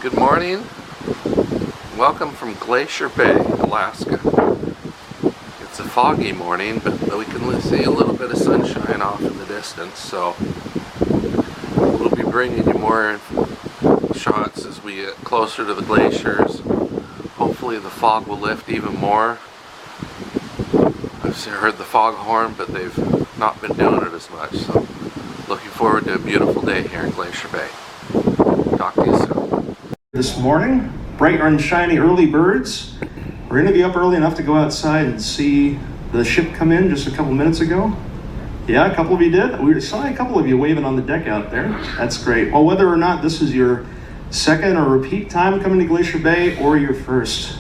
Good morning. Welcome from Glacier Bay, Alaska. It's a foggy morning, but we can see a little bit of sunshine off in the distance, so we'll be bringing you more shots as we get closer to the glaciers. Hopefully the fog will lift even more. I've heard the foghorn, but they've not been doing it as much, so looking forward to a beautiful day here in Glacier Bay. Talk to you soon. This morning, bright and shiny early birds. We're going to be up early enough to go outside and see the ship come in just a couple minutes ago. Yeah, a couple of you did. We saw a couple of you waving on the deck out there. That's great. Well, whether or not this is your second or repeat time coming to Glacier Bay or your first,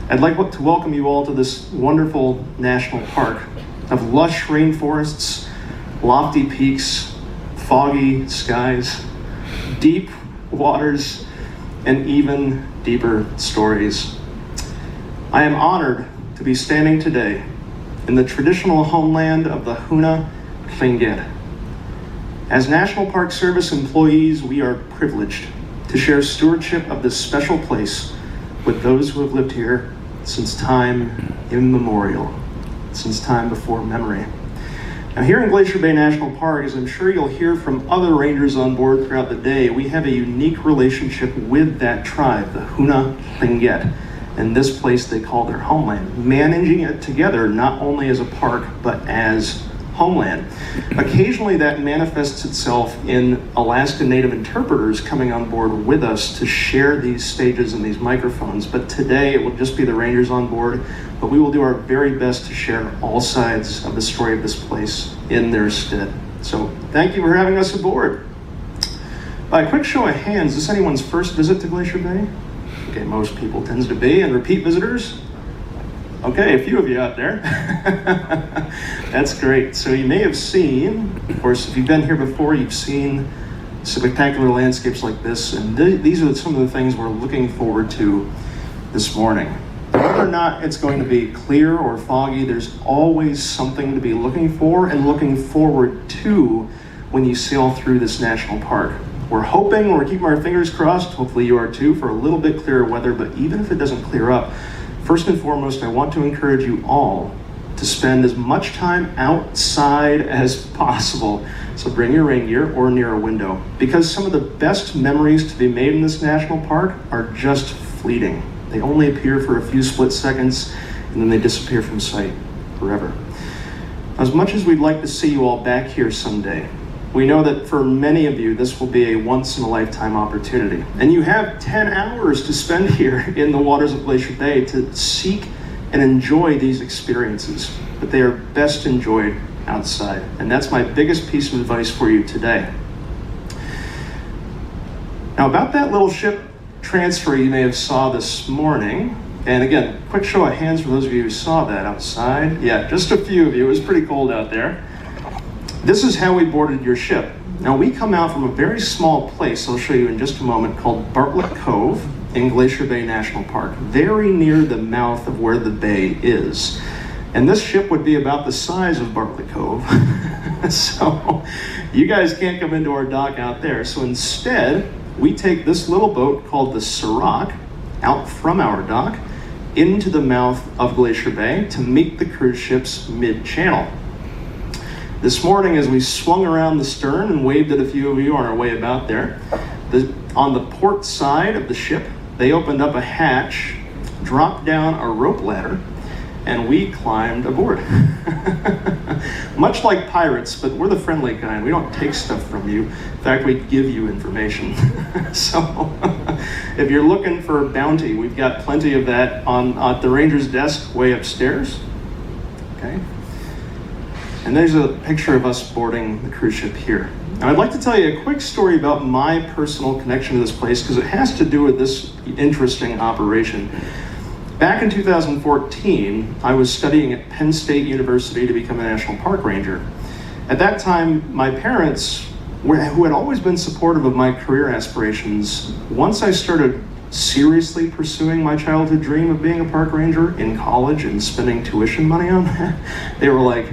I'd like to welcome you all to this wonderful national park of lush rainforests, lofty peaks, foggy skies, deep waters, and even deeper stories. I am honored to be standing today in the traditional homeland of the Huna Tlingit. As National Park Service employees, we are privileged to share stewardship of this special place with those who have lived here since time immemorial, since time before memory. Now, here in Glacier Bay National Park, as I'm sure you'll hear from other rangers on board throughout the day, we have a unique relationship with that tribe, the Huna Tlingit, and this place they call their homeland, managing it together not only as a park, but as homeland. Occasionally that manifests itself in Alaska Native interpreters coming on board with us to share these stages and these microphones, but today it will just be the rangers on board, but we will do our very best to share all sides of the story of this place in their stead. So thank you for having us aboard. By a quick show of hands, is this anyone's first visit to Glacier Bay? Okay, most people tends to be, and repeat visitors? Okay, a few of you out there. That's great. So you may have seen, of course, if you've been here before, you've seen spectacular landscapes like this, and these are some of the things we're looking forward to this morning. Whether or not it's going to be clear or foggy, there's always something to be looking for and looking forward to when you sail through this national park. We're hoping, we're keeping our fingers crossed, hopefully you are too, for a little bit clearer weather, but even if it doesn't clear up, first and foremost, I want to encourage you all to spend as much time outside as possible. So bring your rain gear or near a window, because some of the best memories to be made in this national park are just fleeting. They only appear for a few split seconds and then they disappear from sight forever. As much as we'd like to see you all back here someday, we know that for many of you, this will be a once-in-a-lifetime opportunity. And you have 10 hours to spend here in the waters of Glacier Bay to seek and enjoy these experiences. But they are best enjoyed outside. And that's my biggest piece of advice for you today. Now, about that little ship transfer you may have saw this morning, and again, quick show of hands for those of you who saw that outside. Yeah, just a few of you. It was pretty cold out there. This is how we boarded your ship. Now, we come out from a very small place, I'll show you in just a moment, called Bartlett Cove in Glacier Bay National Park, very near the mouth of where the bay is. And this ship would be about the size of Bartlett Cove. So you guys can't come into our dock out there. So instead, we take this little boat called the Sirach out from our dock into the mouth of Glacier Bay to meet the cruise ships mid-channel. This morning, as we swung around the stern and waved at a few of you on our way about there, on the port side of the ship, they opened up a hatch, dropped down a rope ladder, and we climbed aboard. Much like pirates, but we're the friendly kind. We don't take stuff from you. In fact, we give you information. So if you're looking for bounty, we've got plenty of that at the ranger's desk way upstairs. Okay. And there's a picture of us boarding the cruise ship here. Now, I'd like to tell you a quick story about my personal connection to this place because it has to do with this interesting operation. Back in 2014, I was studying at Penn State University to become a National Park Ranger. At that time, my parents, who had always been supportive of my career aspirations, once I started seriously pursuing my childhood dream of being a park ranger in college and spending tuition money on that, they were like,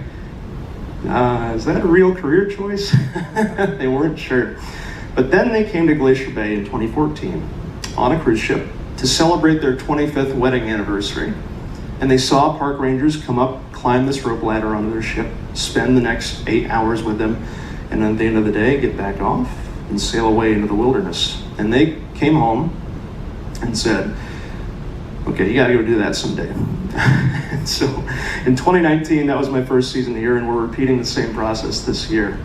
is that a real career choice? They weren't sure. But then they came to Glacier Bay in 2014. on a cruise ship to celebrate their 25th wedding anniversary. And they saw park rangers come up, climb this rope ladder onto their ship, spend the next 8 hours with them, and then at the end of the day, get back off and sail away into the wilderness. And they came home and said, okay, you gotta go do that someday. And so in 2019, that was my first season here, and we're repeating the same process this year.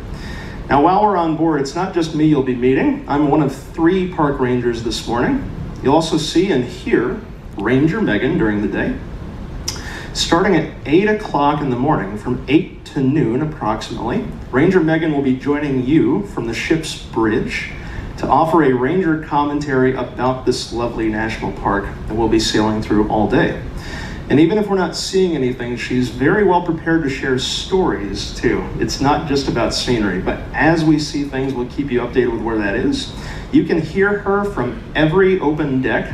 Now, while we're on board, it's not just me you'll be meeting. I'm one of 3 park rangers this morning. You'll also see and hear Ranger Megan during the day. Starting at 8 o'clock in the morning, from 8 to noon approximately, Ranger Megan will be joining you from the ship's bridge to offer a ranger commentary about this lovely national park that we'll be sailing through all day. And even if we're not seeing anything, she's very well prepared to share stories too. It's not just about scenery, but as we see things, we'll keep you updated with where that is. You can hear her from every open deck,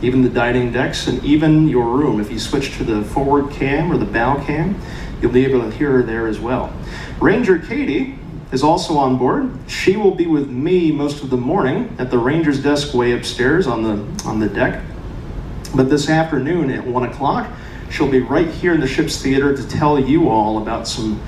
even the dining decks, and even your room. If you switch to the forward cam or the bow cam, you'll be able to hear her there as well. Ranger Katie is also on board. She will be with me most of the morning at the ranger's desk way upstairs on the deck. But this afternoon at 1 o'clock, she'll be right here in the ship's theater to tell you all about some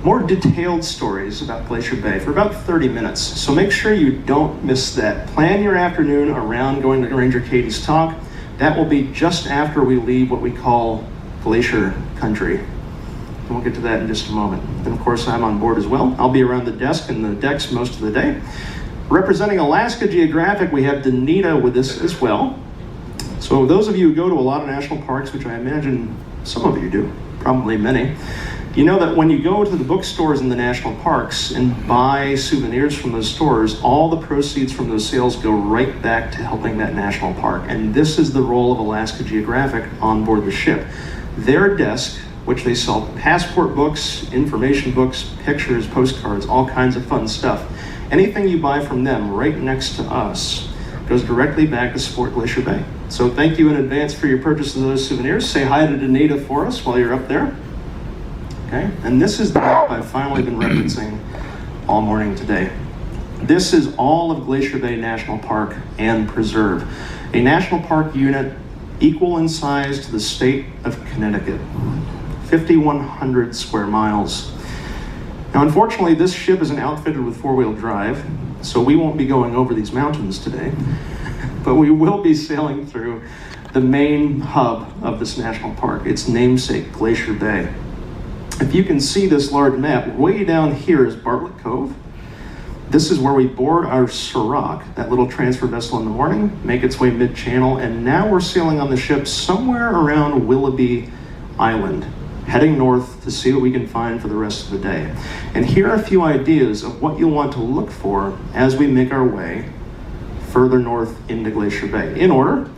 more detailed stories about Glacier Bay for about 30 minutes. So make sure you don't miss that. Plan your afternoon around going to Ranger Katie's talk. That will be just after we leave what we call Glacier Country. And we'll get to that in just a moment. And of course, I'm on board as well. I'll be around the desk and the decks most of the day. Representing Alaska Geographic, we have Danita with us as well. So those of you who go to a lot of national parks, which I imagine some of you do, probably many, you know that when you go to the bookstores in the national parks and buy souvenirs from those stores, all the proceeds from those sales go right back to helping that national park. And this is the role of Alaska Geographic on board the ship. Their desk, which they sell passport books, information books, pictures, postcards, all kinds of fun stuff. Anything you buy from them right next to us goes directly back to support Glacier Bay. So thank you in advance for your purchase of those souvenirs. Say hi to Danita for us while you're up there. Okay, and this is the map I've finally been referencing all morning today. This is all of Glacier Bay National Park and Preserve, a national park unit equal in size to the state of Connecticut, 5,100 square miles. Now, unfortunately, this ship isn't outfitted with four-wheel drive, so we won't be going over these mountains today, but we will be sailing through the main hub of this national park, its namesake, Glacier Bay. If you can see this large map, way down here is Bartlett Cove. This is where we board our Ciroc, that little transfer vessel in the morning, make its way mid-channel, and now we're sailing on the ship somewhere around Willoughby Island, heading north to see what we can find for the rest of the day. And here are a few ideas of what you'll want to look for as we make our way further north into Glacier Bay. In order,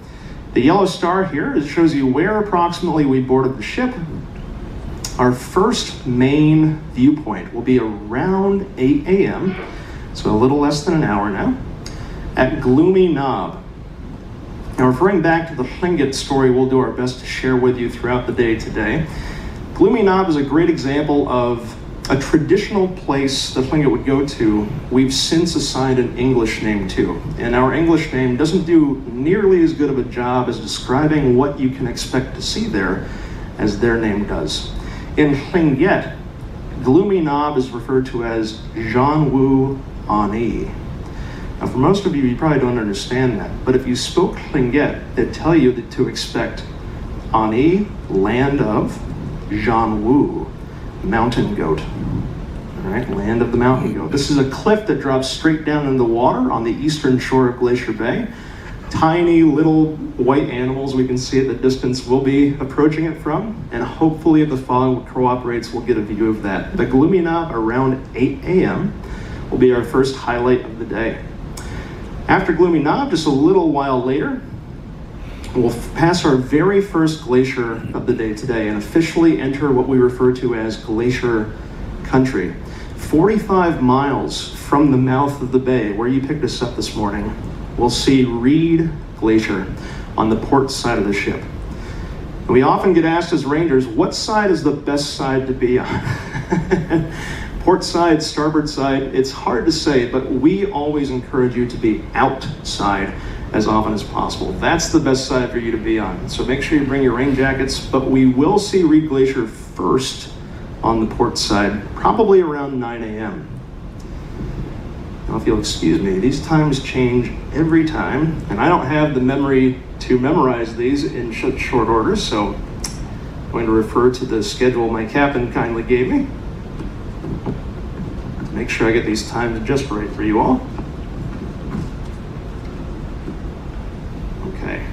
the yellow star here, it shows you where approximately we boarded the ship. Our first main viewpoint will be around 8 a.m., so a little less than an hour now, at Gloomy Knob. Now, referring back to the Tlingit story we'll do our best to share with you throughout the day today, Gloomy Knob is a great example of a traditional place the Tlingit would go to we've since assigned an English name to. And our English name doesn't do nearly as good of a job as describing what you can expect to see there as their name does. In Tlingit, Gloomy Knob is referred to as Jean-Wu Ani. Now, for most of you, you probably don't understand that, but if you spoke Tlingit, they'd tell you that to expect Ani, land of, Jean-Wu, mountain goat. All right, land of the mountain goat. This is a cliff that drops straight down into the water on the eastern shore of Glacier Bay. Tiny little white animals we can see at the distance we'll be approaching it from, and hopefully if the fog cooperates, we'll get a view of that. The Gloomy Knob around 8 a.m. will be our first highlight of the day. After Gloomy Knob, just a little while later, we'll pass our very first glacier of the day today and officially enter what we refer to as Glacier Country. 45 miles from the mouth of the bay, where you picked us up this morning, we'll see Reed Glacier on the port side of the ship. And we often get asked as rangers, what side is the best side to be on? Port side, starboard side, it's hard to say, but we always encourage you to be outside as often as possible. That's the best side for you to be on. So make sure you bring your rain jackets, but we will see Reed Glacier first on the port side, probably around 9 a.m. Now, if you'll excuse me, these times change every time, and I don't have the memory to memorize these in such short order, so I'm going to refer to the schedule my captain kindly gave me. Make sure I get these times just right for you all. Okay.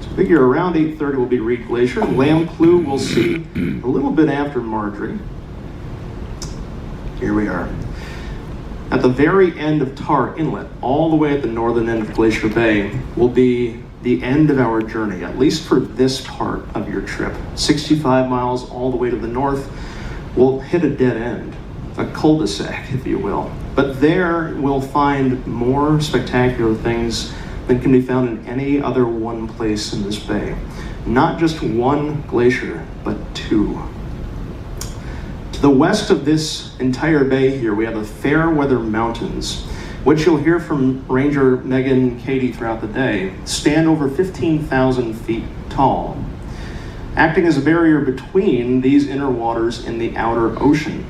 So figure around 8:30 will be Reed Glacier. Lamplugh we'll see a little bit after Marjorie. Here we are. At the very end of Tar Inlet, all the way at the northern end of Glacier Bay, will be the end of our journey, at least for this part of your trip. 65 miles all the way to the north. We'll hit a dead end, a cul-de-sac, if you will. But there we'll find more spectacular things than can be found in any other one place in this bay. Not just one glacier, but two. To the west of this entire bay here, we have the Fairweather Mountains, which you'll hear from Ranger Megan and Katie throughout the day, stand over 15,000 feet tall, acting as a barrier between these inner waters and the outer ocean.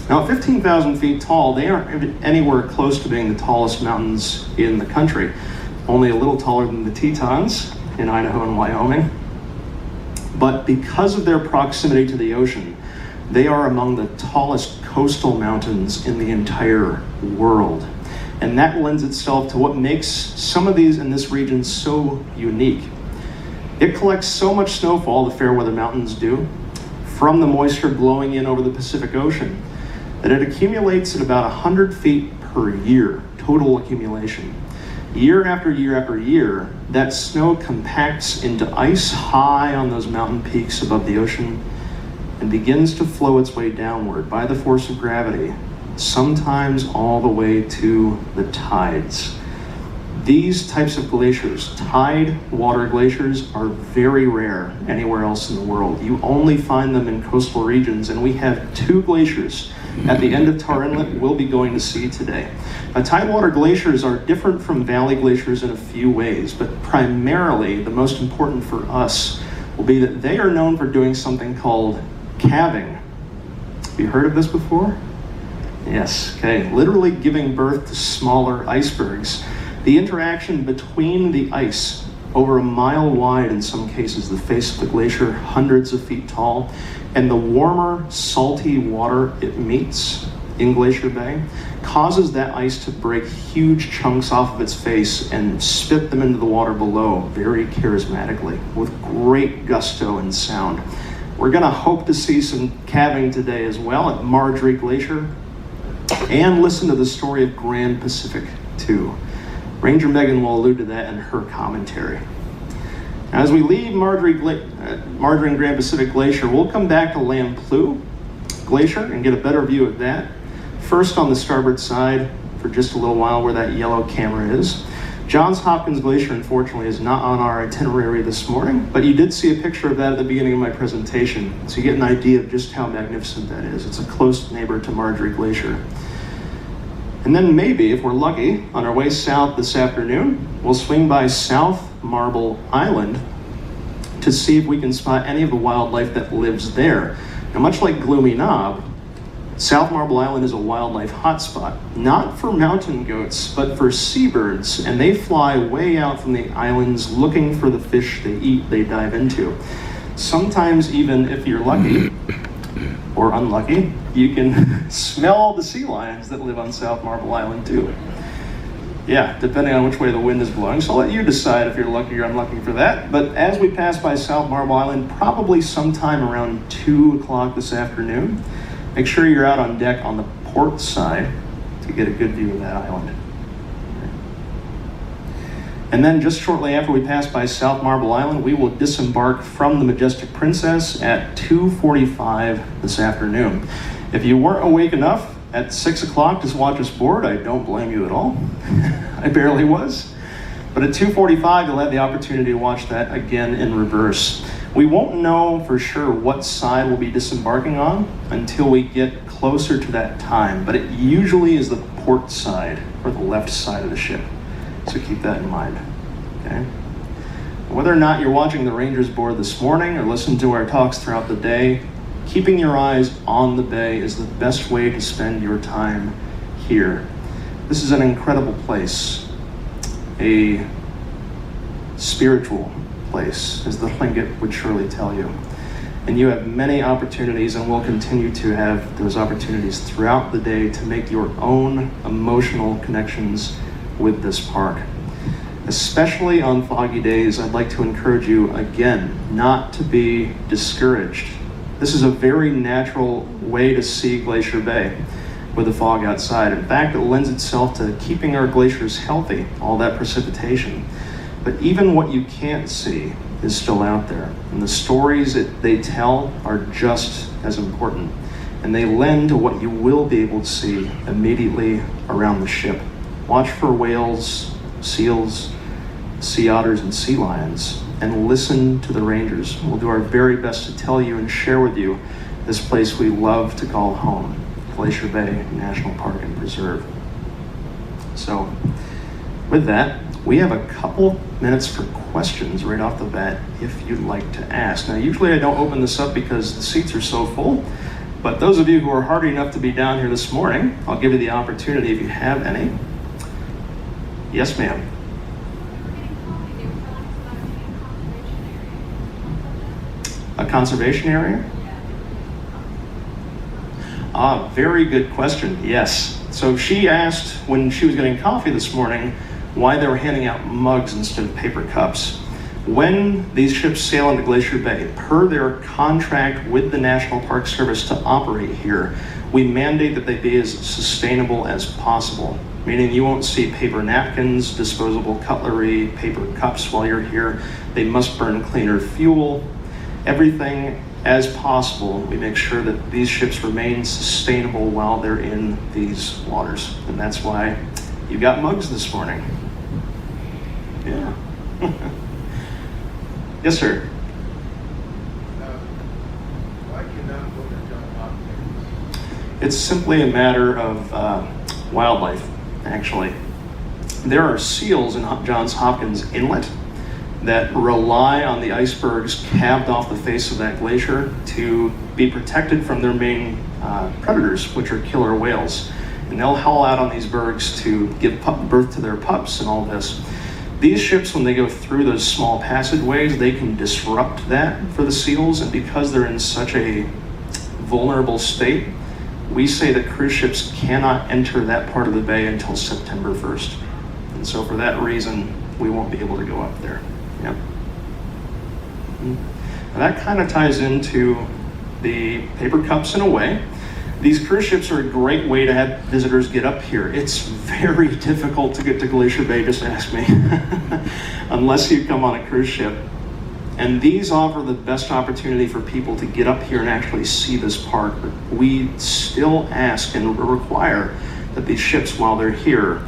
Now, at 15,000 feet tall, they aren't anywhere close to being the tallest mountains in the country, only a little taller than the Tetons in Idaho and Wyoming. But because of their proximity to the ocean, they are among the tallest coastal mountains in the entire world. And that lends itself to what makes some of these in this region so unique. It collects so much snowfall, the Fairweather Mountains do, from the moisture blowing in over the Pacific Ocean, that it accumulates at about 100 feet per year, total accumulation. Year after year after year, that snow compacts into ice high on those mountain peaks above the ocean and begins to flow its way downward by the force of gravity, sometimes all the way to the tides. These types of glaciers, tide water glaciers, are very rare anywhere else in the world. You only find them in coastal regions, and we have two glaciers at the end of Tar Inlet we'll be going to see today. Now, tidewater glaciers are different from valley glaciers in a few ways, but primarily the most important for us will be that they are known for doing something called calving. Have you heard of this before? Yes, okay. Literally giving birth to smaller icebergs. The interaction between the ice, over a mile wide in some cases, the face of the glacier, hundreds of feet tall, and the warmer, salty water it meets in Glacier Bay, causes that ice to break huge chunks off of its face and spit them into the water below very charismatically, with great gusto and sound. We're gonna hope to see some calving today as well at Marjorie Glacier, and listen to the story of Grand Pacific too. Ranger Megan will allude to that in her commentary. Now, as we leave Marjorie and Grand Pacific Glacier, we'll come back to Lamplugh Glacier and get a better view of that. First on the starboard side for just a little while where that yellow camera is. Johns Hopkins Glacier, unfortunately, is not on our itinerary this morning, but you did see a picture of that at the beginning of my presentation, so you get an idea of just how magnificent that is. It's a close neighbor to Marjorie Glacier. And then maybe, if we're lucky, on our way south this afternoon, we'll swing by South Marble Island to see if we can spot any of the wildlife that lives there. Now, much like Gloomy Knob, South Marble Island is a wildlife hotspot, not for mountain goats, but for seabirds, and they fly way out from the islands looking for the fish they eat, they dive into. Sometimes even if you're lucky, or unlucky, you can smell the sea lions that live on South Marble Island too. Yeah, depending on which way the wind is blowing, so I'll let you decide if you're lucky or unlucky for that. But as we pass by South Marble Island, probably sometime around 2 o'clock this afternoon, make sure you're out on deck on the port side to get a good view of that island. And then just shortly after we pass by South Marble Island, we will disembark from the Majestic Princess at 2:45 this afternoon. If you weren't awake enough at 6 o'clock to watch us board, I don't blame you at all. I barely was. But at 2:45, you'll have the opportunity to watch that again in reverse. We won't know for sure what side we'll be disembarking on until we get closer to that time, but it usually is the port side or the left side of the ship. So keep that in mind, okay? Whether or not you're watching the Rangers board this morning or listen to our talks throughout the day, keeping your eyes on the bay is the best way to spend your time here. This is an incredible place, a spiritual place, as the Tlingit would surely tell you. And you have many opportunities and will continue to have those opportunities throughout the day to make your own emotional connections with this park. Especially on foggy days, I'd like to encourage you again not to be discouraged. This is a very natural way to see Glacier Bay with the fog outside. In fact, it lends itself to keeping our glaciers healthy, all that precipitation. But even what you can't see is still out there. And the stories that they tell are just as important. And they lend to what you will be able to see immediately around the ship. Watch for whales, seals, sea otters, and sea lions, and listen to the rangers. We'll do our very best to tell you and share with you this place we love to call home, Glacier Bay National Park and Preserve. So, with that, we have a couple minutes for questions right off the bat if you'd like to ask. Now, usually I don't open this up because the seats are so full, but those of you who are hardy enough to be down here this morning, I'll give you the opportunity if you have any. Yes, ma'am. A conservation area? Ah, very good question, yes. So she asked when she was getting coffee this morning why they were handing out mugs instead of paper cups. When these ships sail into Glacier Bay, per their contract with the National Park Service to operate here, we mandate that they be as sustainable as possible, meaning you won't see paper napkins, disposable cutlery, paper cups while you're here. They must burn cleaner fuel. Everything as possible, we make sure that these ships remain sustainable while they're in these waters. And that's why you got mugs this morning. Yeah. Yes, sir. Why cannot go to John Hopkins? It's simply a matter of wildlife, actually. There are seals in Johns Hopkins Inlet that rely on the icebergs calved off the face of that glacier to be protected from their main predators, which are killer whales. And they'll haul out on these bergs to give birth to their pups and all this. These ships, when they go through those small passageways, they can disrupt that for the seals, and because they're in such a vulnerable state, we say that cruise ships cannot enter that part of the bay until September 1st. And so for that reason, we won't be able to go up there. Yep. Now that kind of ties into the paper cups in a way. These cruise ships are a great way to have visitors get up here. It's very difficult to get to Glacier Bay, just ask me, unless you come on a cruise ship. And these offer the best opportunity for people to get up here and actually see this park. But we still ask and require that these ships, while they're here,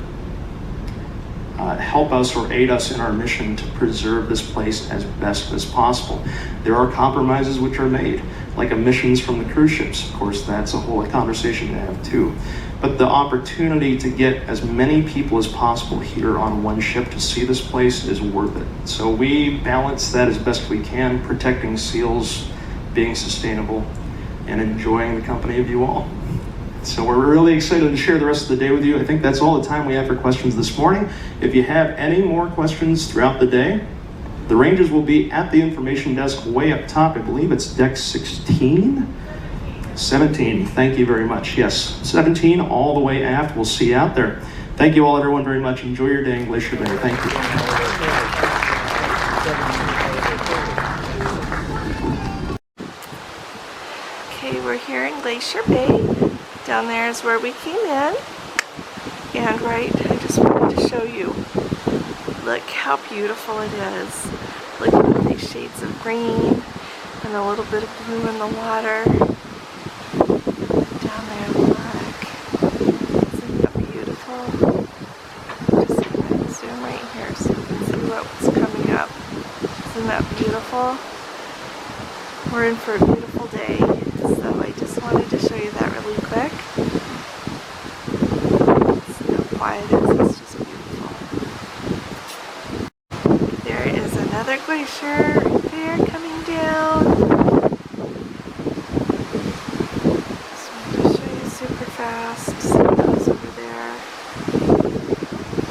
help us or aid us in our mission to preserve this place as best as possible. There are compromises which are made, like emissions from the cruise ships. Of course, that's a whole conversation to have too. But the opportunity to get as many people as possible here on one ship to see this place is worth it. So we balance that as best we can, protecting seals, being sustainable, and enjoying the company of you all. So we're really excited to share the rest of the day with you. I think that's all the time we have for questions this morning. If you have any more questions throughout the day, the Rangers will be at the information desk way up top. I believe it's deck 16? 17, thank you very much. Yes, 17 all the way aft. We'll see you out there. Thank you all, everyone, very much. Enjoy your day in Glacier Bay. Thank you. Okay, we're here in Glacier Bay. Down there is where we came in. And right, I just wanted to show you. Look how beautiful it is. Look at these shades of green and a little bit of blue in the water. Down there, look. Isn't that beautiful? Just gonna zoom right here so you can see what's coming up. Isn't that beautiful? We're in for a beautiful day, so I just wanted to show you that really quiet it is. Glacier right there coming down. Just wanted to show you super fast. See those over there.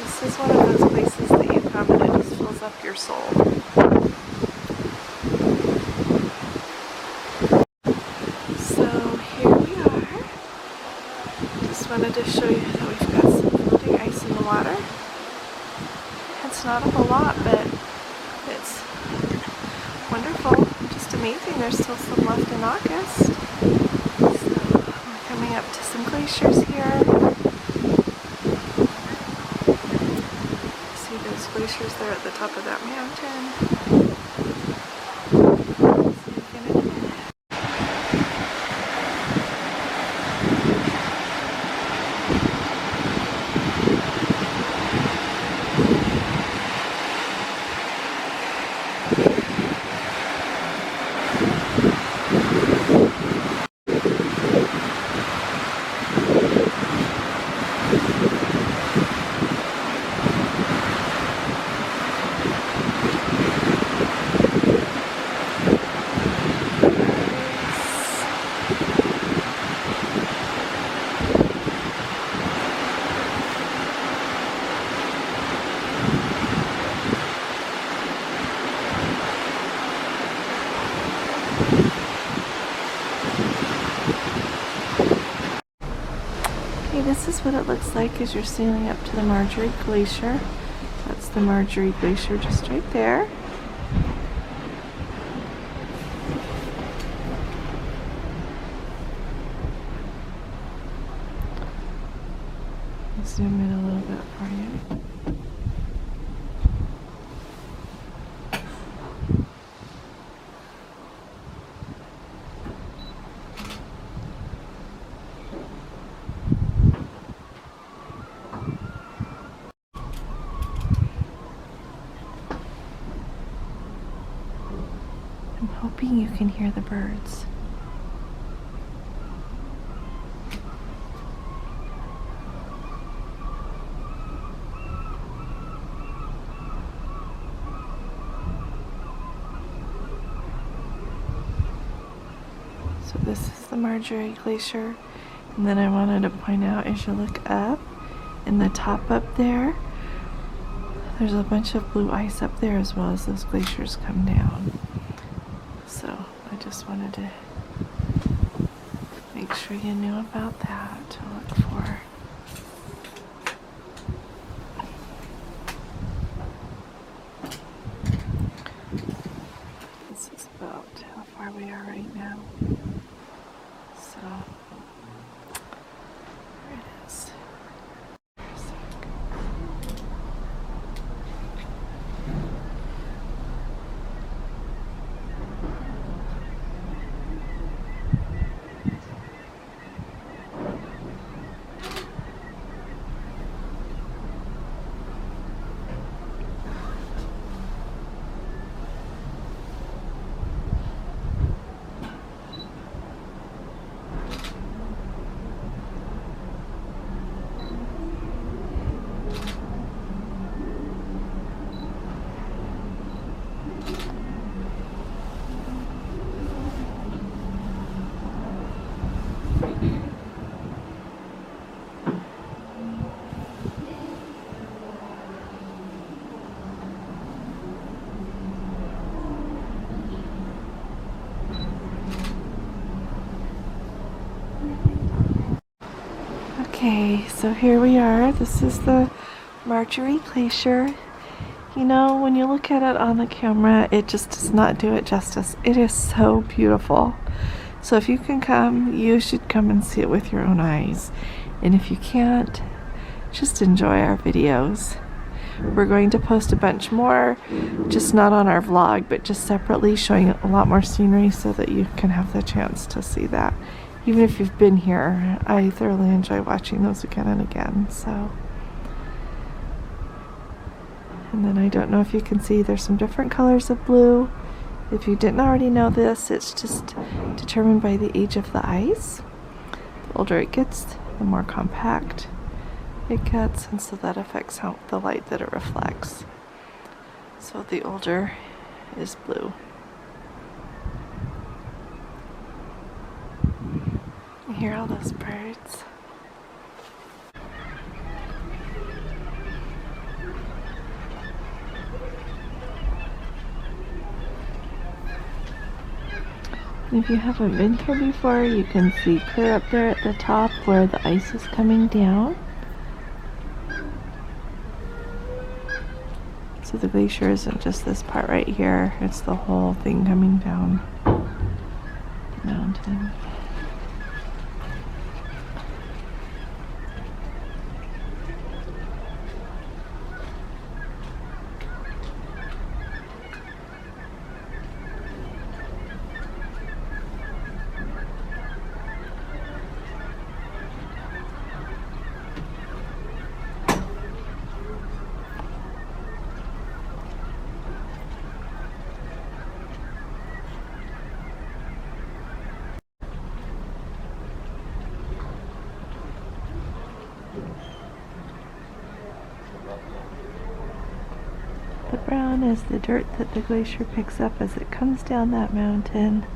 This is one of those places that you come and it just fills up your soul. So here we are. Just wanted to show you that we've got some floating ice in the water. It's not a whole lot, but it's wonderful. Just amazing. There's still some left in August. So we're coming up to some glaciers here. See those glaciers there at the top of that mountain. This is what it looks like as you're sailing up to the Marjorie Glacier. That's the Marjorie Glacier just right there. I'll zoom in a little bit for you. I'm hoping you can hear the birds. So this is the Marjorie Glacier, and then I wanted to point out as you look up in the top up there, there's a bunch of blue ice up there as well as those glaciers come down. So I just wanted to make sure you knew about that to look for. This is about how far we are right now. So there it is. Okay, so here we are. This is the Marjorie Glacier. You know, when you look at it on the camera, it just does not do it justice. It is so beautiful. So if you can come, you should come and see it with your own eyes. And if you can't, just enjoy our videos. We're going to post a bunch more, just not on our vlog, but just separately, showing a lot more scenery so that you can have the chance to see that. Even if you've been here, I thoroughly enjoy watching those again and again. So, and then I don't know if you can see, there's some different colors of blue. If you didn't already know this, it's just determined by the age of the ice. The older it gets, the more compact it gets, and so that affects how the light that it reflects. So the older is blue. You hear all those birds? If you haven't been here before, you can see clear up there at the top where the ice is coming down. So the glacier isn't just this part right here, it's the whole thing coming down the mountain. The brown is the dirt that the glacier picks up as it comes down that mountain.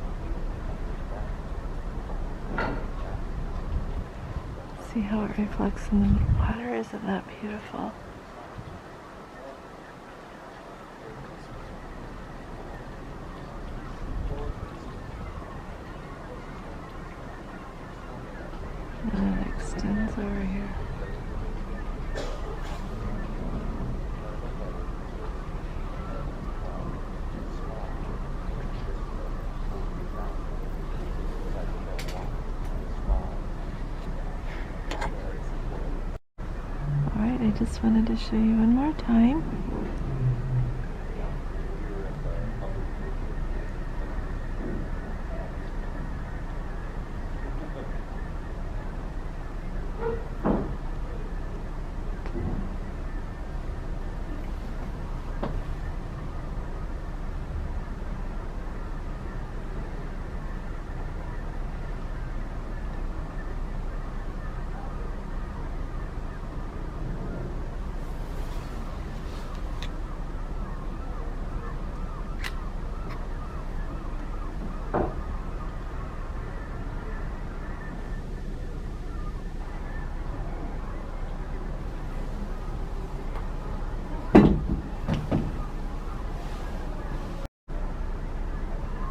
See how it reflects in the water? Isn't that beautiful? And it extends over here. I just wanted to show you one more time.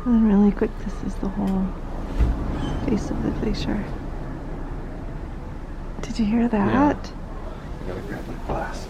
And then really quick, this is the whole face of the glacier. Did you hear that? Yeah. I gotta grab my glasses.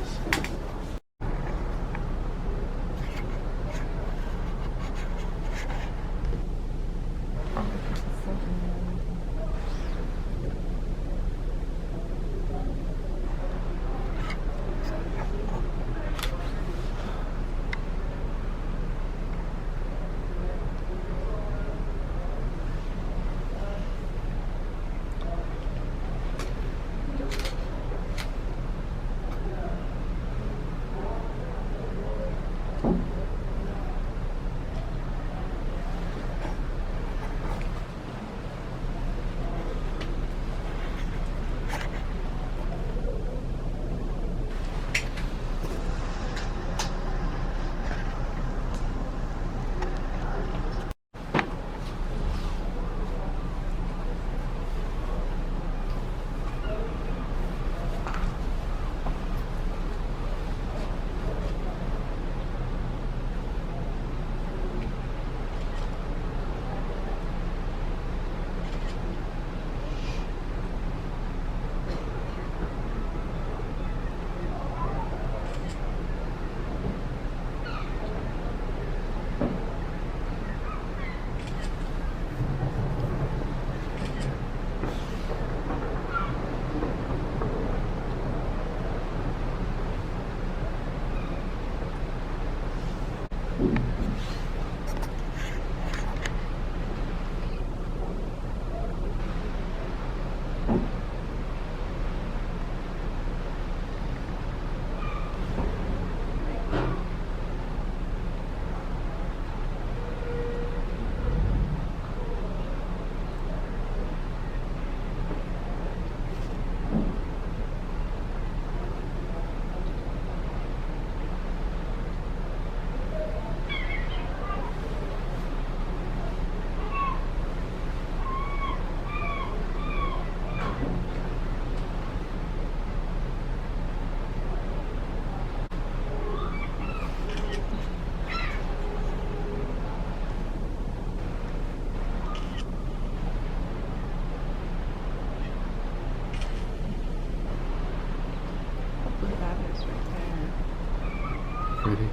pretty.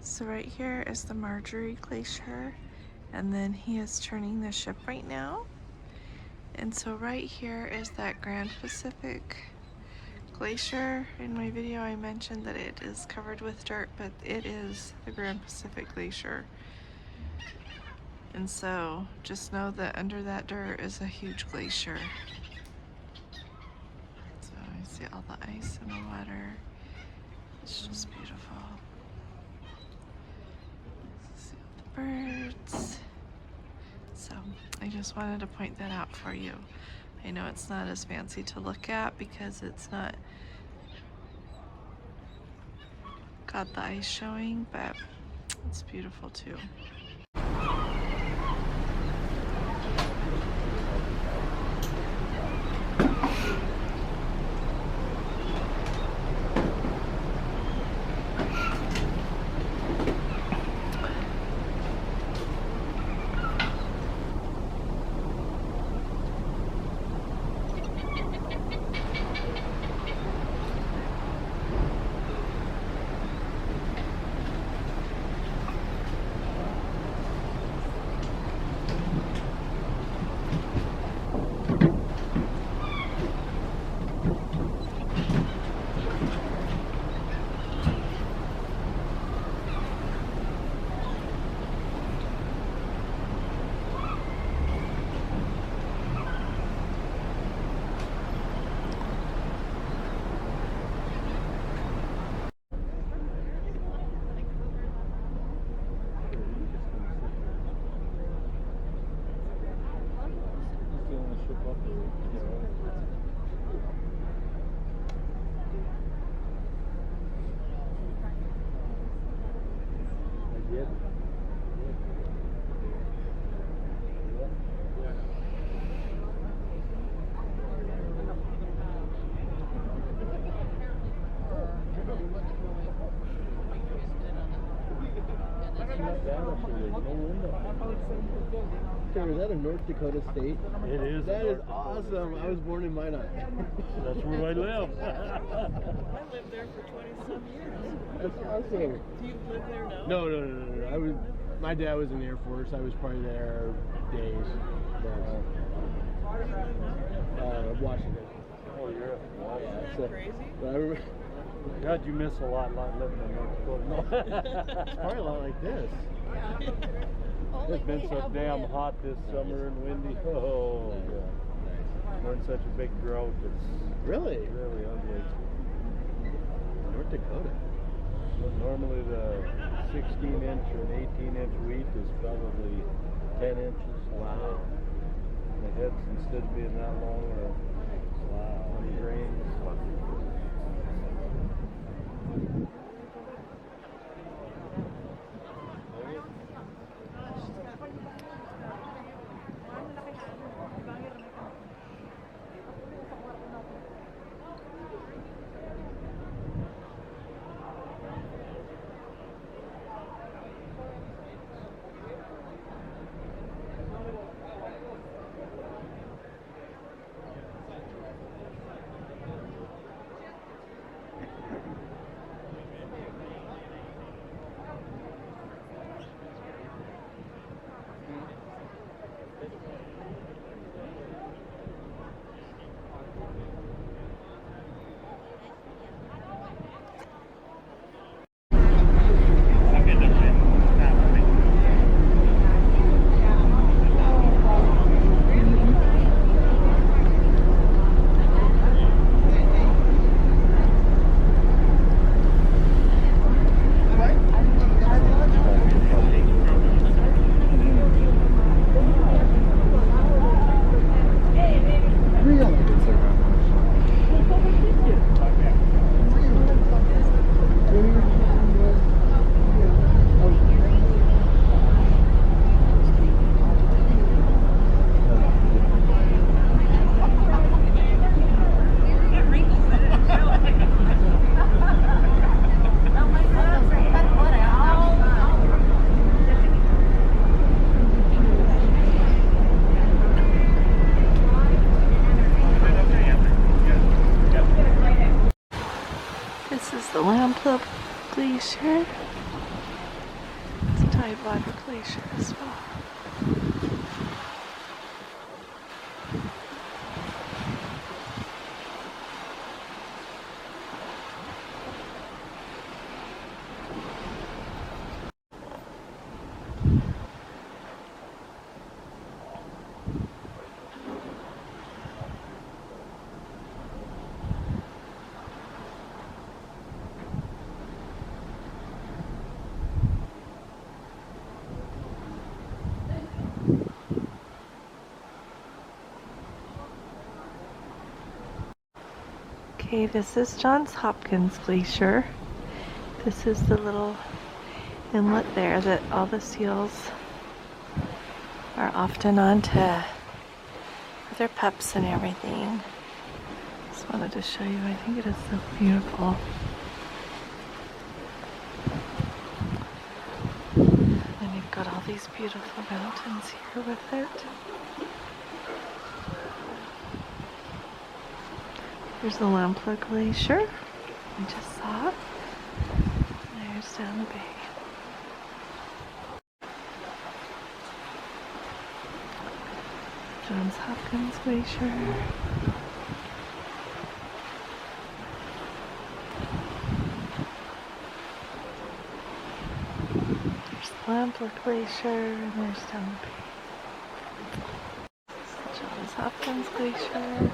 So right here is the Marjorie Glacier, and then he is turning the ship right now. And so right here is that Grand Pacific Glacier. In my video I mentioned that it is covered with dirt, but it is the Grand Pacific Glacier. And so just know that under that dirt is a huge glacier. So you see all the ice in the water. It's just beautiful. See all the birds. So I just wanted to point that out for you. I know it's not as fancy to look at because it's not got the ice showing, but it's beautiful too. Is that a North Dakota state? It is. That is awesome. I was born in Minot. That's where I live. I lived there for 20-some years. That's awesome. Do you live there now? No. My dad was in the Air Force. I was probably there days. Washington. Oh, you're Isn't that crazy? But I remember, God, you miss a lot living in North Dakota. it's probably a lot like this. It's been so damn hot this summer and windy. Oh, God. We're in such a big drought. It's Really? really ugly. North Dakota. Normally the 16-inch or an 18-inch wheat is probably 10 inches. Wow. The heads, instead of being that long, are 20 grains. This is the Untitled Glacier. It's a tidewater glacier as well. Okay, this is Hopkins Glacier. This is the little inlet there that all the seals are often on to with their pups and everything. Just wanted to show you, I think it is so beautiful. And you've got all these beautiful mountains here with it. Here's the Untitled Glacier we just saw. There's down the bay. Hopkins Glacier. There's the Untitled Glacier, and there's down the bay. Hopkins Glacier.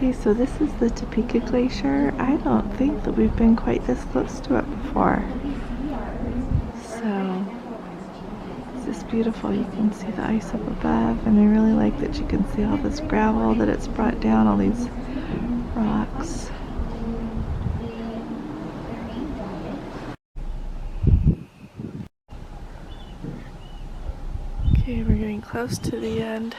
Okay, so this is the Topeka Glacier. I don't think that we've been quite this close to it before. So, it's just beautiful. You can see the ice up above, and I really like that you can see all this gravel that it's brought down, all these rocks. Okay, we're getting close to the end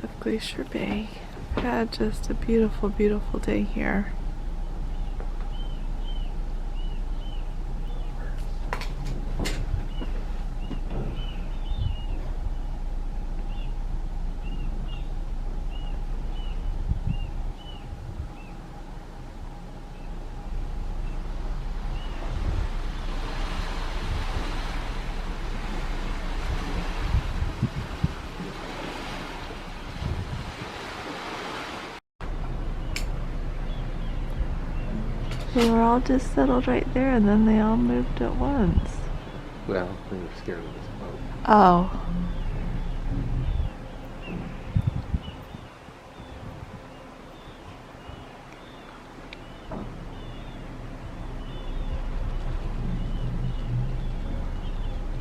of Glacier Bay. Had just a beautiful, beautiful day here. They were all just settled right there, and then they all moved at once. Well, they were scared of this boat. Oh.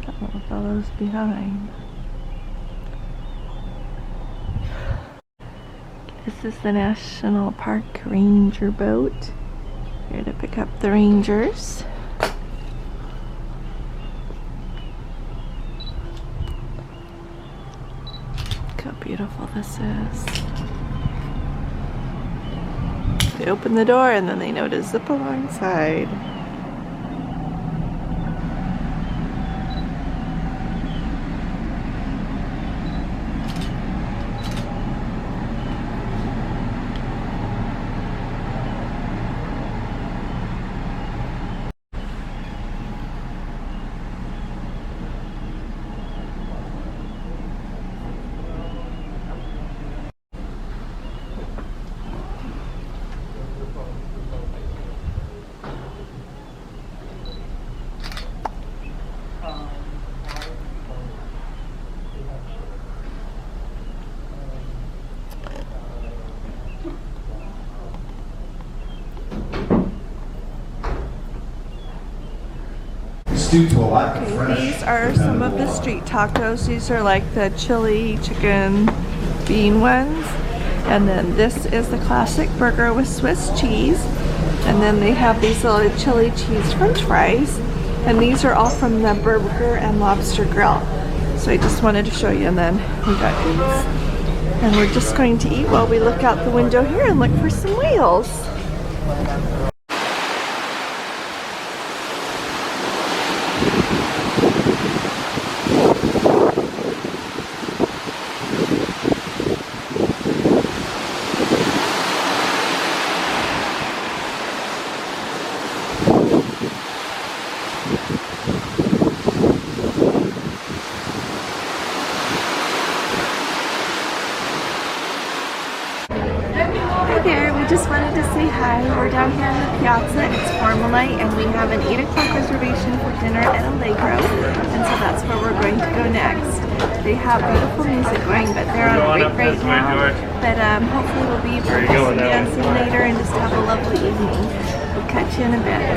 Got little fellows behind. This is the National Park Ranger boat. Here to pick up the rangers. Look how beautiful this is. They open the door and then they know to zip alongside. It's due to a lack of fresh. These are some of the street tacos. These are like the chili chicken bean ones. And then this is the classic burger with Swiss cheese. And then they have these little chili cheese french fries. And these are all from the Burger and Lobster Grill. So I just wanted to show you, and then we got these. And we're just going to eat while we look out the window here and look for some whales. Just wanted to say hi. We're down here in the piazza. It's formal night and we have an 8 o'clock reservation for dinner at Allegro, and so that's where we're going to go next. They have beautiful music going, but they're on break right now. But hopefully we'll be able to do some dancing later and just have a lovely evening. We'll catch you in a bit.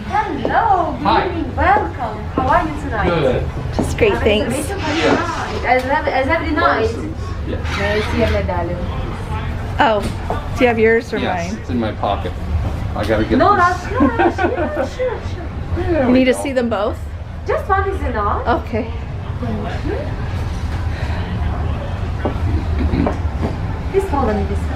Hello, good evening, welcome. How are you tonight? Good. Just great, thanks. As every night. May I see a medallion? Oh, do you have yours or Yes, mine? it's in my pocket. I gotta get No, this. that's sure. There You we need to go. see them both? Just one is enough. Okay. Please follow me this way.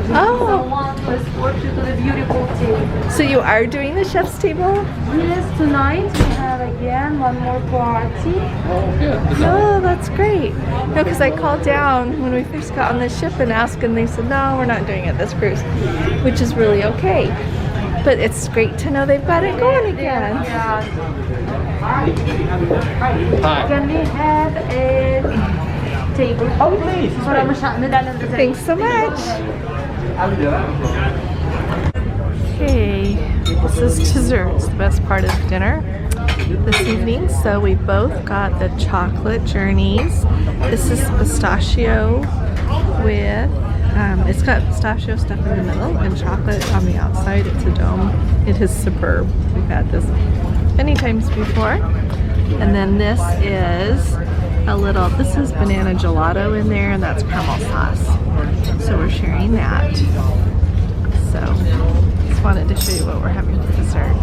So Oh, one to escort you to the beautiful table. so you are doing the chef's table? Yes, tonight we have again one more party. Oh, good. Oh, that's great. No, because I called down when we first got on the ship and asked, and they said, no, we're not doing it this cruise, which is really okay. But it's great to know they've got it going again. Yeah. Hi. Can we have a table? Oh, please. Thanks so much. Okay, this is desserts, the best part of dinner this evening. So we both got the chocolate journeys. This is pistachio with, it's got pistachio stuff in the middle and chocolate on the outside. It's a dome. It is superb. We've had this many times before. And then this is this is banana gelato in there, and that's caramel sauce. So we're sharing that. So just wanted to show you what we're having for dessert.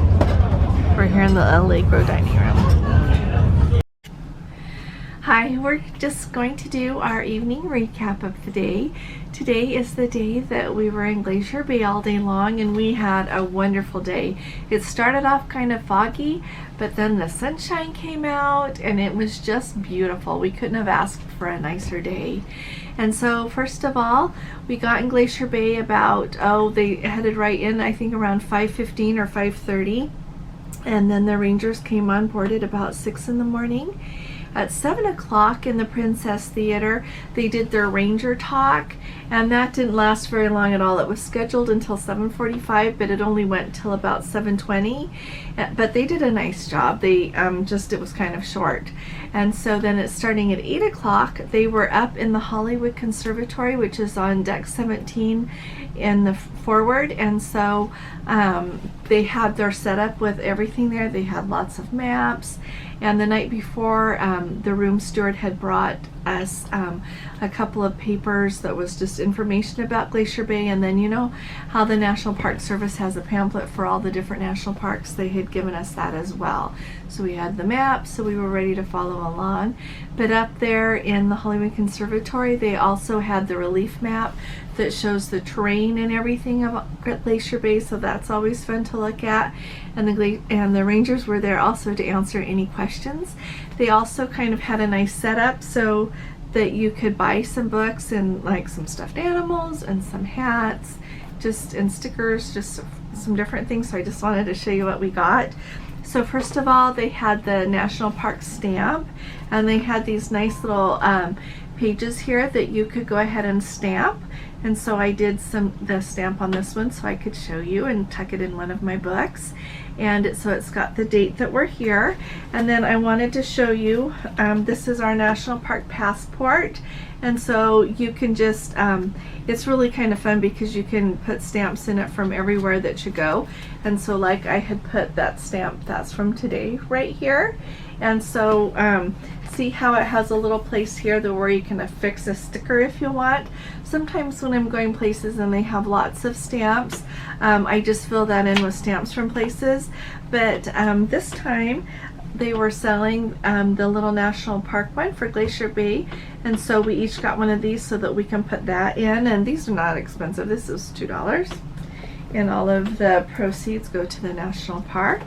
We're here in the Allegro dining room. Hi, we're just going to do our evening recap of the day. Today is the day that we were in Glacier Bay all day long, and we had a wonderful day. It started off kind of foggy, but then the sunshine came out and it was just beautiful. We couldn't have asked for a nicer day. And so first of all, we got in Glacier Bay about, they headed right in, I think around 5:15 or 5:30. And then the rangers came on board at about 6 in the morning. At 7 o'clock in the Princess Theater, they did their ranger talk, and that didn't last very long at all. It was scheduled until 7:45, but it only went till about 7:20. But they did a nice job. They it was kind of short. And so then it's starting at 8 o'clock. They were up in the Hollywood Conservatory, which is on deck 17 in the forward, and so they had their setup with everything there. They had lots of maps, and the night before the room steward had brought us a couple of papers that was just information about Glacier Bay, and then you know how the National Park Service has a pamphlet for all the different national parks. They had given us that as well. So we had the map, so we were ready to follow along. But up there in the Hollywood Conservatory, they also had the relief map that shows the terrain and everything of Glacier Bay, so that's always fun to look at. And the rangers were there also to answer any questions. They also kind of had a nice setup so that you could buy some books and like some stuffed animals and some hats, and stickers, just some different things. So I just wanted to show you what we got. So first of all, they had the National Park stamp, and they had these nice little pages here that you could go ahead and stamp. And so I did the stamp on this one so I could show you and tuck it in one of my books. And so it's got the date that we're here. And then I wanted to show you, this is our National Park passport. And so you can just, it's really kind of fun because you can put stamps in it from everywhere that you go. And so like I had put that stamp, that's from today right here. And so see how it has a little place here where you can affix a sticker if you want. Sometimes when I'm going places and they have lots of stamps, I just fill that in with stamps from places. But this time they were selling the little national park one for Glacier Bay, and so we each got one of these so that we can put that in. And these are not expensive. This is $2, and all of the proceeds go to the national park.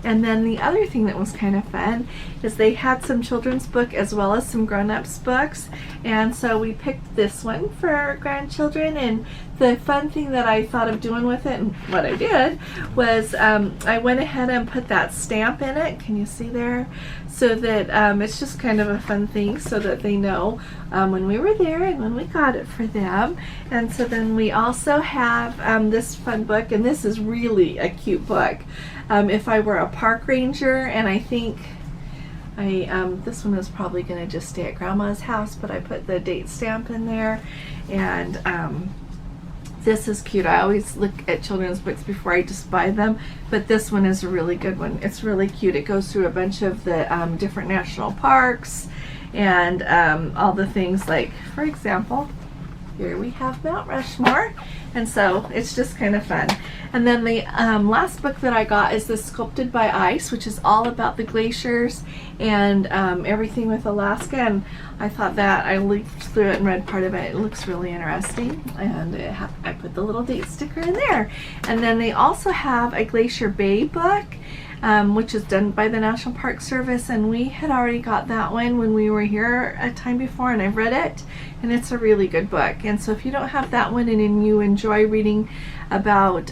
And then the other thing that was kind of fun is they had some children's book as well as some grown-ups books, and so we picked this one for our grandchildren. And the fun thing that I thought of doing with it, and what I did, was I went ahead and put that stamp in it. Can you see there? So that it's just kind of a fun thing so that they know when we were there and when we got it for them. And so then we also have this fun book, and this is really a cute book. If I were a park ranger, and I think this one is probably going to just stay at Grandma's house, but I put the date stamp in there. And this is cute. I always look at children's books before I just buy them, but this one is a really good one. It's really cute. It goes through a bunch of the different national parks and all the things, like, for example, here we have Mount Rushmore, and so it's just kind of fun. And then the last book that I got is this Sculpted by Ice, which is all about the glaciers and everything with Alaska. And I thought that I looked through it and read part of it. It looks really interesting, and I put the little date sticker in there. And then they also have a Glacier Bay book, which is done by the National Park Service, and we had already got that one when we were here a time before, and I've read it, and it's a really good book. And so if you don't have that one and you enjoy reading about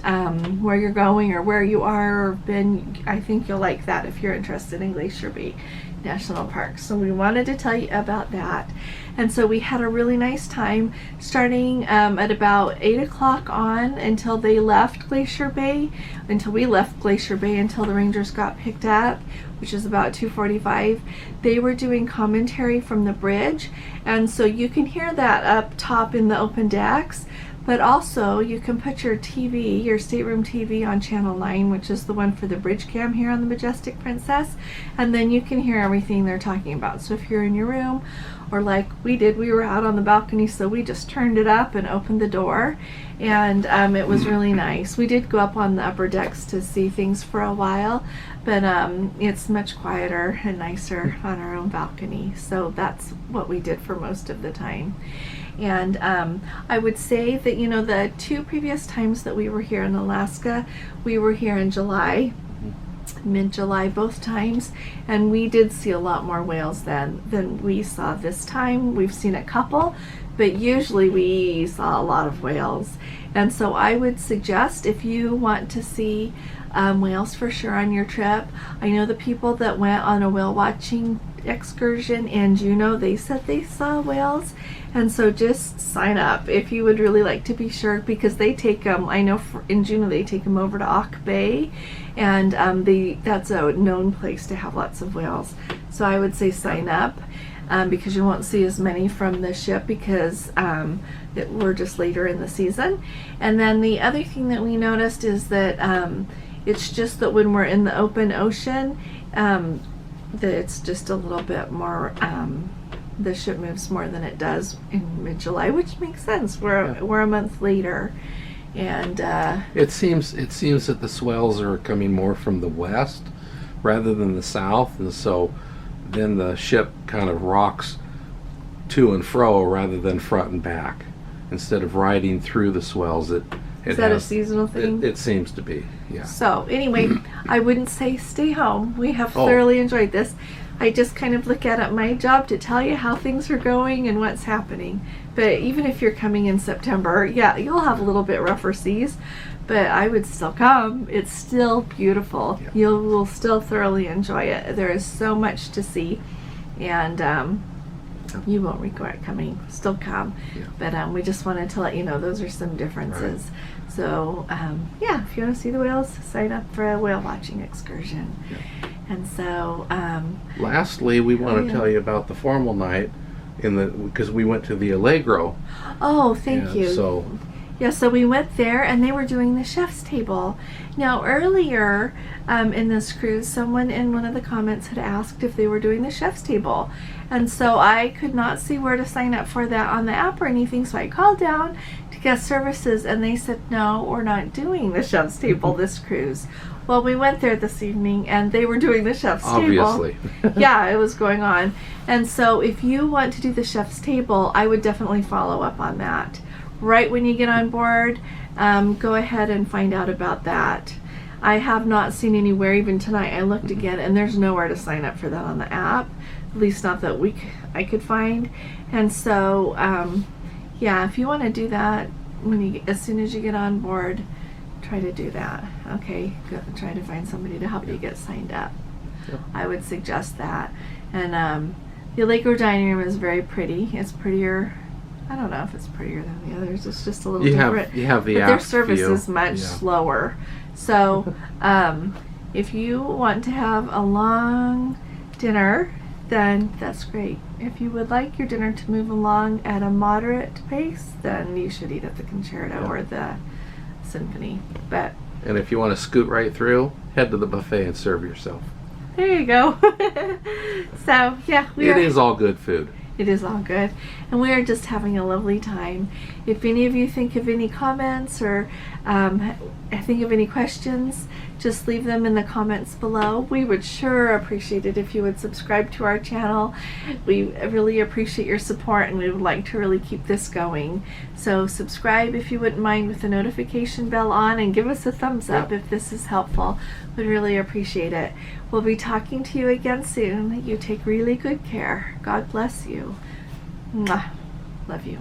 where you're going or where you are or been, I think you'll like that if you're interested in Glacier Bay National Park. So we wanted to tell you about that. And so we had a really nice time starting at about 8 o'clock on until they left Glacier Bay, until we left Glacier Bay, until the rangers got picked up, which is about 2:45. They were doing commentary from the bridge, and so you can hear that up top in the open decks. But also you can put your TV, your stateroom TV, on channel 9, which is the one for the bridge cam here on the Majestic Princess, and then you can hear everything they're talking about. So if you're in your room, or like we did, we were out on the balcony, so we just turned it up and opened the door, and it was really nice. We did go up on the upper decks to see things for a while, but it's much quieter and nicer on our own balcony, so that's what we did for most of the time. And I would say that, you know, the 2 previous times that we were here in Alaska, we were here in July, mid-July both times, and we did see a lot more whales than we saw this time. We've seen a couple, but usually we saw a lot of whales. And so I would suggest, if you want to see whales for sure on your trip, I know the people that went on a whale watching excursion in Juneau, they said they saw whales, and so just sign up if you would really like to be sure, because they take them, I know in Juneau they take them over to Auk Bay, and that's a known place to have lots of whales. So I would say sign up, because you won't see as many from the ship, because we're just later in the season. And then the other thing that we noticed is that it's just that when we're in the open ocean, that it's just a little bit more, the ship moves more than it does in mid-July, which makes sense. We're a month later, and it seems that the swells are coming more from the west rather than the south, and so then the ship kind of rocks to and fro rather than front and back. Instead of riding through the swells, is that a seasonal thing? It seems to be, yeah. So anyway, I wouldn't say stay home. We have thoroughly enjoyed this. I just kind of look at it my job to tell you how things are going and what's happening. But even if you're coming in September, yeah, you'll have a little bit rougher seas, but I would still come. It's still beautiful. Yeah. You will still thoroughly enjoy it. There is so much to see, and You won't regret coming. Still come. Yeah. But we just wanted to let you know those are some differences. So yeah, if you want to see the whales, sign up for a whale watching excursion. Yeah. And so lastly, we want to tell you about the formal night because we went to the Allegro. Oh, thank you. So yeah, so we went there and they were doing the chef's table. Now earlier in this cruise, someone in one of the comments had asked if they were doing the chef's table. And so I could not see where to sign up for that on the app or anything, so I called down to guest services and they said, no, we're not doing the chef's table this cruise. Well, we went there this evening and they were doing the chef's obviously. table. Yeah, it was going on. And so if you want to do the chef's table, I would definitely follow up on that. Right when you get on board, go ahead and find out about that. I have not seen anywhere, even tonight I looked again, and there's nowhere to sign up for that on the app, at least not that I could find. And so yeah, if you want to do that as soon as you get on board, try to do that. Okay, try to find somebody to help you get signed up. Yep. I would suggest that. And the Allegro dining room is very pretty. It's prettier. I don't know if it's prettier than the others. It's just a little different. You have the but app their service view. is much slower. So if you want to have a long dinner, then that's great. If you would like your dinner to move along at a moderate pace, then you should eat at the Concerto or the Symphony. But and if you want to scoot right through, head to the buffet and serve yourself. there you go. So yeah, It is all good food. It is all good. And we are just having a lovely time. If any of you think of any comments or think of any questions, just leave them in the comments below. We would sure appreciate it if you would subscribe to our channel. We really appreciate your support and we would like to really keep this going. So subscribe if you wouldn't mind with the notification bell on, and give us a thumbs up if this is helpful. We'd really appreciate it. We'll be talking to you again soon. You take really good care. God bless you. Mwah. Love you.